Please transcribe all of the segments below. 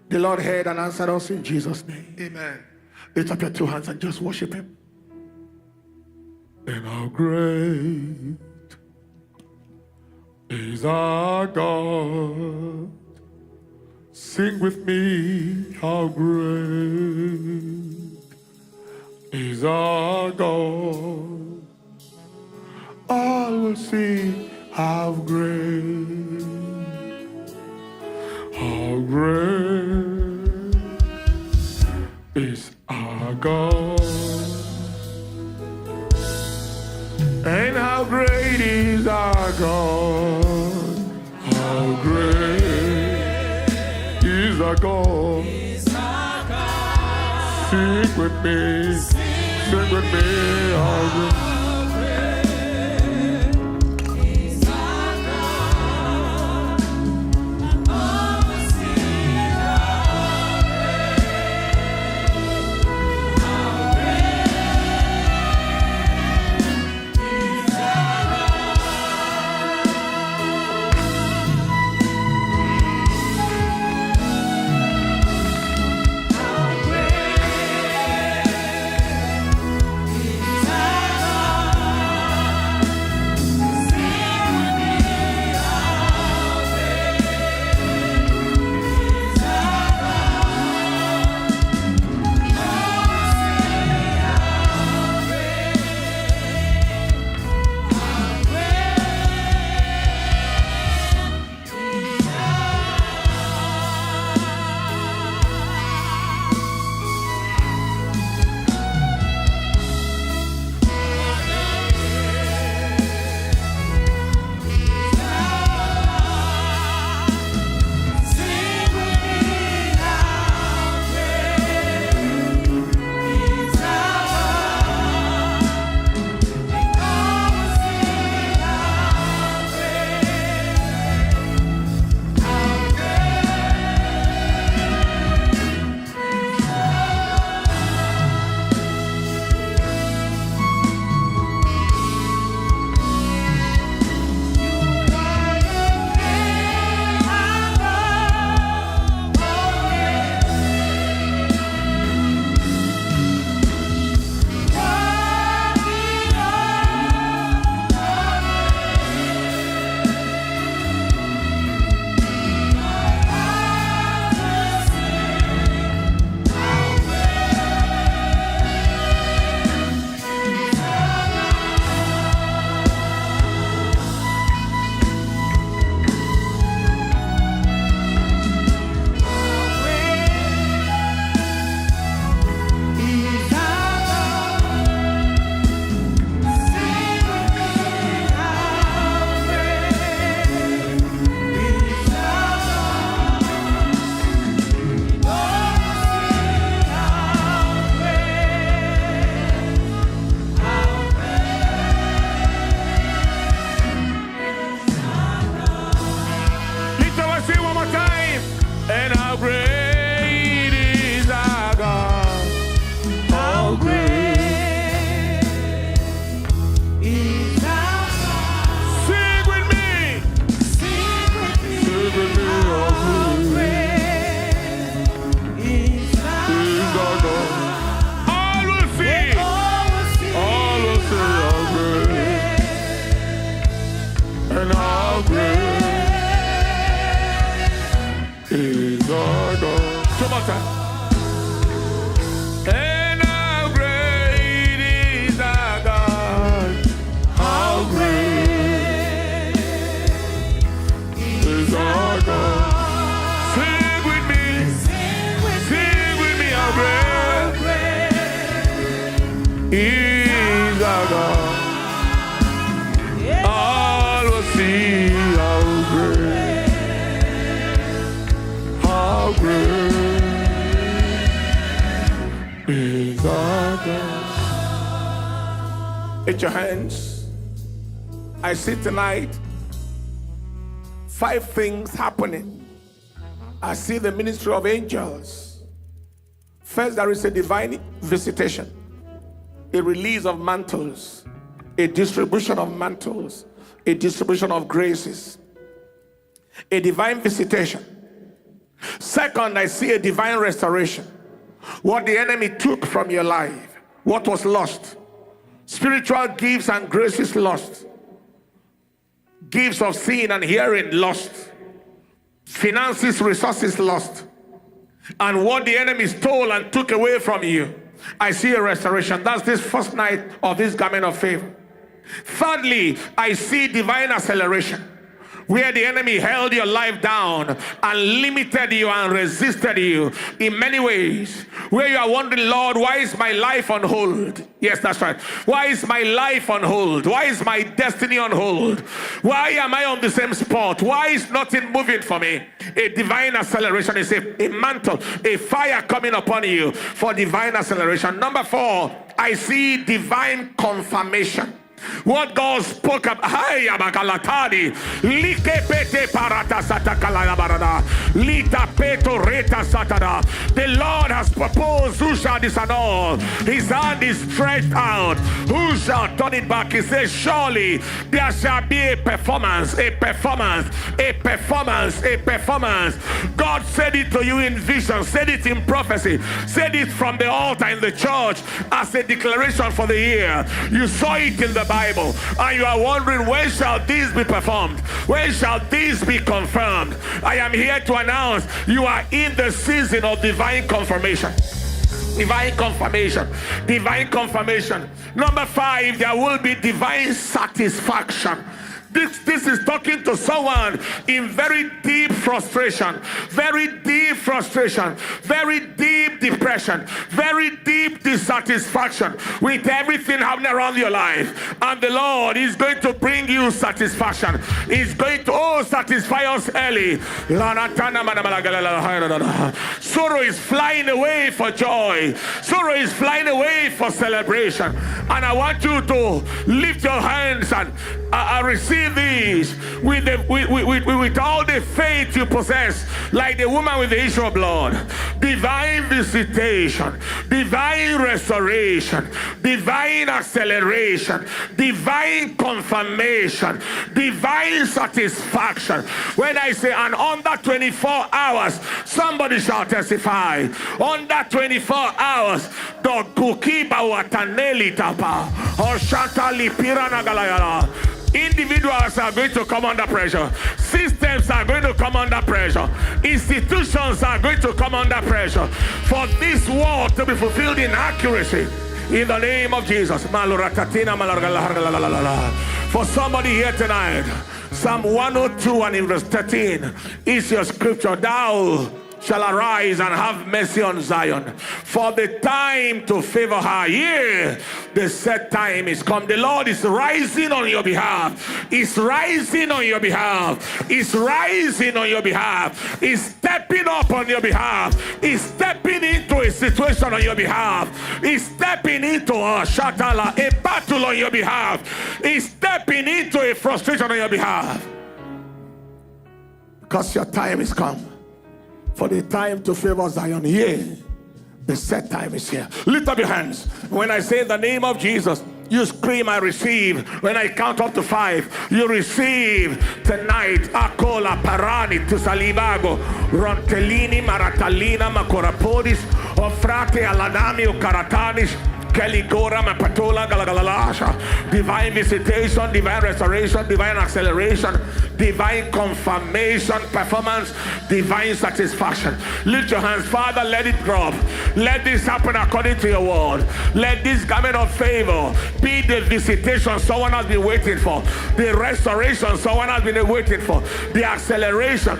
The Lord heard and answered us in Jesus' name. Amen. Lift up your two hands and just worship Him. And how great is our God. Sing with me, how great is our God. All will see how great is our God. And how great is our God. How great is our God. Sing with me, sing with me, how great. And how great is our God. How great is our God. Sing with me, how great is our God. All will see how great is our God. Lift your hands. I see tonight 5 things happening. I see the ministry of angels. First, there is a divine visitation, a release of mantles, a distribution of mantles, a distribution of graces, a divine visitation. Second, I see a divine restoration. What the enemy took from your life, what was lost, spiritual gifts and graces lost, gifts of seeing and hearing lost, finances, resources lost, and what the enemy stole and took away from you. I see a restoration. That's this first night of this garment of favor. Thirdly, I see divine acceleration. Where the enemy held your life down and limited you and resisted you in many ways. Where you are wondering, Lord, why is my life on hold? Yes, that's right. Why is my life on hold? Why is my destiny on hold? Why am I on the same spot? Why is nothing moving for me? A divine acceleration is a mantle, a fire coming upon you for divine acceleration. Number 4, I see divine confirmation. What God spoke of, the Lord has proposed, who shall disannul? His hand is stretched out, who shall turn it back? He says, surely there shall be a performance, a performance, a performance, a performance. God said it to you in vision, said it in prophecy, said it from the altar in the church as a declaration for the year. You saw it in the Bible, and you are wondering, when shall this be performed? When shall this be confirmed? I am here to announce you are in the season of divine confirmation. Divine confirmation. Divine confirmation. Number 5, there will be divine satisfaction. This is talking to someone in very deep frustration, very deep frustration, very deep depression, very deep dissatisfaction with everything happening around your life. And the Lord is going to bring you satisfaction. He's going to satisfy us early. Sorrow is flying away for joy. Sorrow is flying away for celebration. And I want you to lift your hands and receive these with all the faith you possess, like the woman with the issue of blood. Divine visitation, divine restoration, divine acceleration, divine confirmation, divine satisfaction. When I say, and under 24 hours, somebody shall testify. Under 24 hours, the kukiba wataneli tapa or shatali pirana galayala. Individuals are going to come under pressure. Systems are going to come under pressure. Institutions are going to come under pressure for this word to be fulfilled in accuracy. In the name of Jesus. For somebody here tonight, Psalm 102 and in verse 13 is your scripture. Thou shall arise and have mercy on Zion, for the time to favor her. Yeah, the set time is come. The Lord is rising on your behalf. He's rising on your behalf. He's rising on your behalf. He's stepping up on your behalf. He's stepping into a situation on your behalf. He's stepping into a battle on your behalf. He's stepping into a frustration on your behalf. Because your time is come. For the time to favor Zion. Here, the set time is here. Lift up your hands. When I say the name of Jesus, you scream, I receive. When I count up to 5, you receive tonight. Akola parani to salibago rontelini maratalina makorapodis ofrate aladami ukaratanis. Divine visitation, divine restoration, divine acceleration, divine confirmation, performance, divine satisfaction. Lift your hands. Father, let it drop. Let this happen according to your word. Let this garment of favor be the visitation someone has been waiting for, the restoration someone has been waiting for, the acceleration.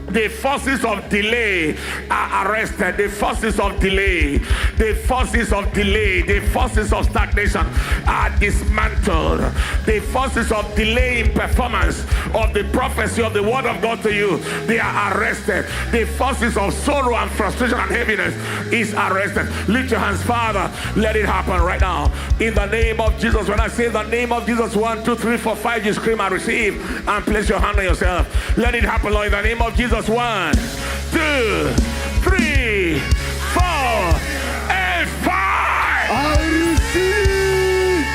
The forces of delay are arrested. The forces of delay, the forces of delay, the forces of stagnation are dismantled. The forces of delay in performance of the prophecy of the word of God to you, they are arrested. The forces of sorrow and frustration and heaviness is arrested. Lift your hands. Father, let it happen right now. In the name of Jesus. When I say the name of Jesus, 1, 2, 3, 4, 5, you scream, I receive, and place your hand on yourself. Let it happen, Lord, in the name of Jesus. 1, 2, 3, 4, and 5. I receive.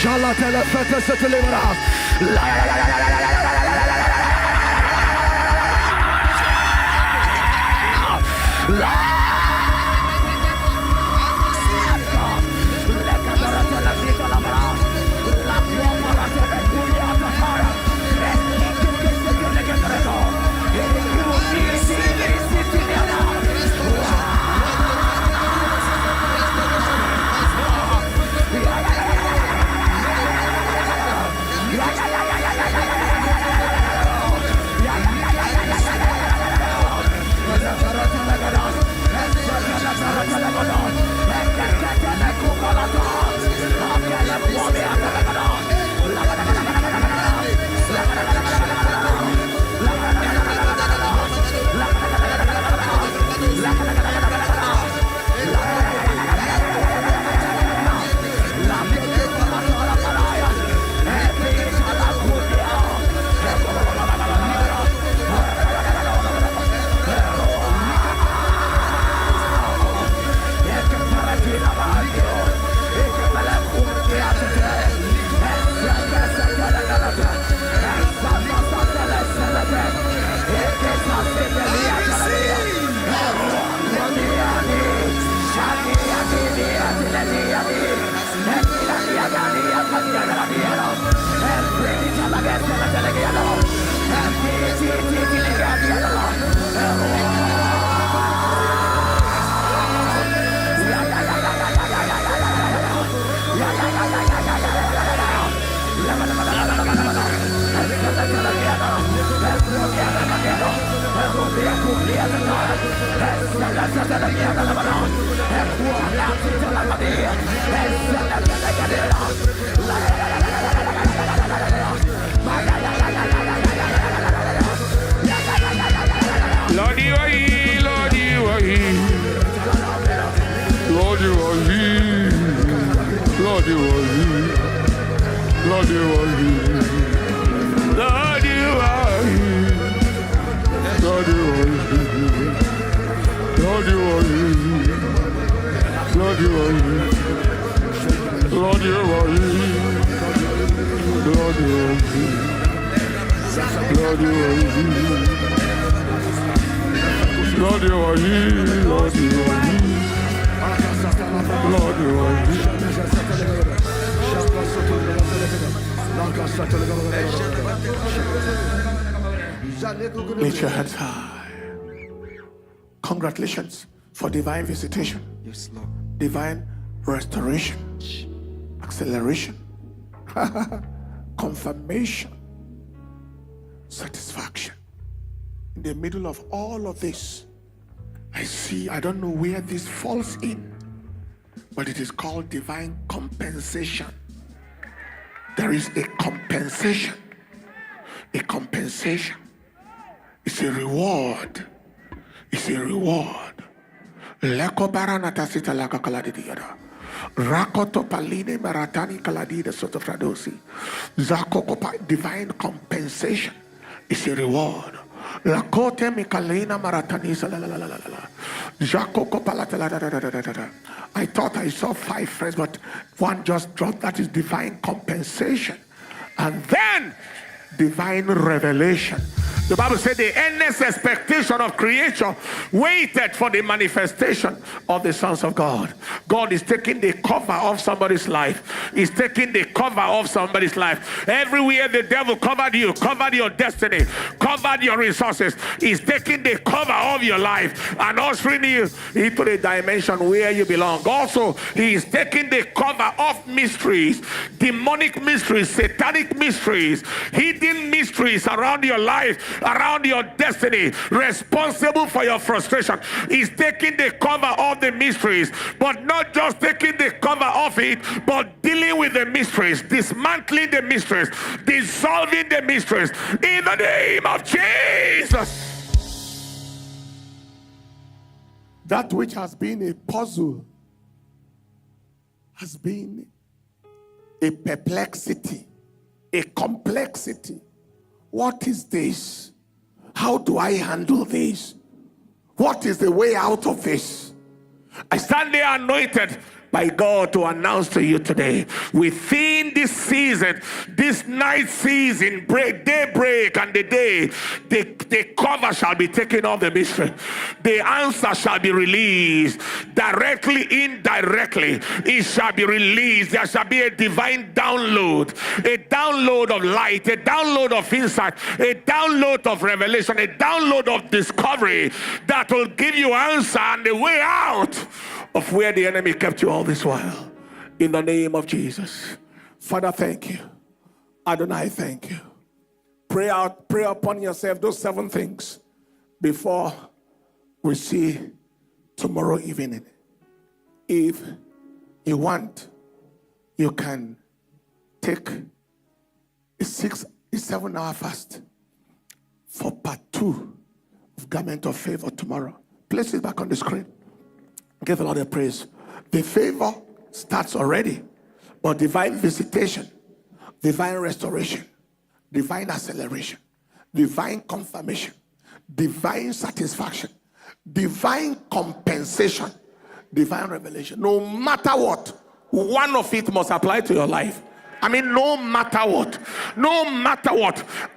Shalatela fete se telebra. Lord, you are here, Lord, you are here. Lord, you are here. Lord, you are here. Lord, you are here. Lord, you are here. Lord, you are here. Lord, you are here. Lord, you are here. Lord, you are here. Lord, you are here. Lord, you are here. Lord, you are here. Lord, you are here. Lord, you are here. Lift your hands high. Congratulations for divine visitation. Yes, Lord. Divine restoration. Acceleration. Confirmation. Satisfaction. In the middle of all of this, I don't know where this falls in, but it is called divine compensation. There is a compensation. A compensation. It's a reward. It's a reward. Rakoto paline maratani kaladida sotofradosi. Zakokopa, divine compensation is a reward. Lakote mikalina maratanisa la la la la la la. Jakokopa la la la la la la. I thought I saw 5 friends, but one just dropped. That is divine compensation. And then divine revelation. The Bible said the endless expectation of creation waited for the manifestation of the sons of God. God is taking the cover off somebody's life. He's taking the cover off somebody's life. Everywhere the devil covered you, covered your destiny, covered your resources, he's taking the cover of your life and ushering you into the dimension where you belong. Also, he is taking the cover off mysteries, demonic mysteries, satanic mysteries, hidden mysteries around your life, around your destiny, responsible for your frustration. He's taking the cover of the mysteries, but not just taking the cover of it, but dealing with the mysteries, dismantling the mysteries, dissolving the mysteries in the name of Jesus. That which has been a puzzle has been a perplexity, a complexity. What is this? How do I handle this? What is the way out of this? I stand there anointed by God to announce to you today. Within this season, this night season, daybreak and the day, the cover shall be taken off the mystery. The answer shall be released. Directly, indirectly, it shall be released. There shall be a divine download, a download of light, a download of insight, a download of revelation, a download of discovery that will give you answer and the way out of where the enemy kept you all this while. In the name of Jesus. Father, thank you. Adonai, thank you. Pray upon yourself those 7 things before we see tomorrow evening. If you want, you can take a 7-hour fast for part 2 of Garment of Favor tomorrow. Place it back on the screen. Give the Lord a praise. The favor starts already, but divine visitation, divine restoration, divine acceleration, divine confirmation, divine satisfaction, divine compensation, divine revelation. No matter what, one of it must apply to your life. I mean, no matter what,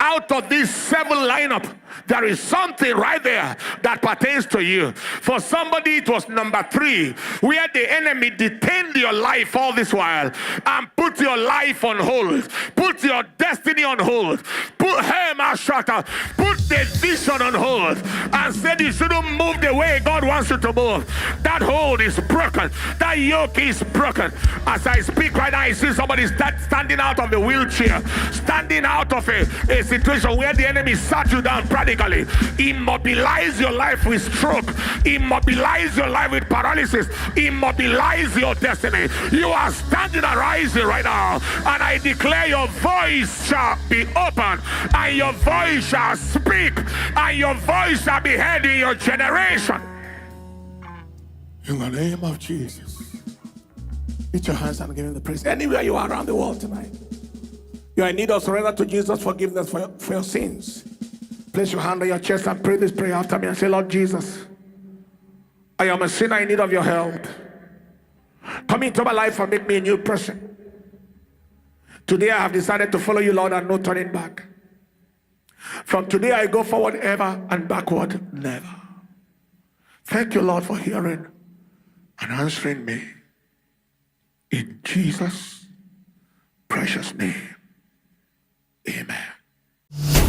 out of these 7 lineup, there is something right there that pertains to you. For somebody, it was number 3, where the enemy detained your life all this while and put your life on hold, put your destiny on hold, put the vision on hold, and said you shouldn't move the way God wants you to move. That hold is broken. That yoke is broken. As I speak right now, I see somebody standing out of the wheelchair, standing out of a situation where the enemy sat you down practically. Immobilize your life with stroke, immobilize your life with paralysis, immobilize your destiny. You are standing and rising right now, and I declare your voice shall be open, and your voice shall speak, and your voice shall be heard in your generation. In the name of Jesus. Lift your hands and give him the praise. Anywhere you are around the world tonight, you are in need of surrender to Jesus' forgiveness for your sins. Place your hand on your chest and pray this prayer after me and say, Lord Jesus, I am a sinner in need of your help. Come into my life and make me a new person. Today I have decided to follow you, Lord, and no turning back. From today I go forward ever and backward never. Thank you, Lord, for hearing and answering me. In Jesus' precious name, amen.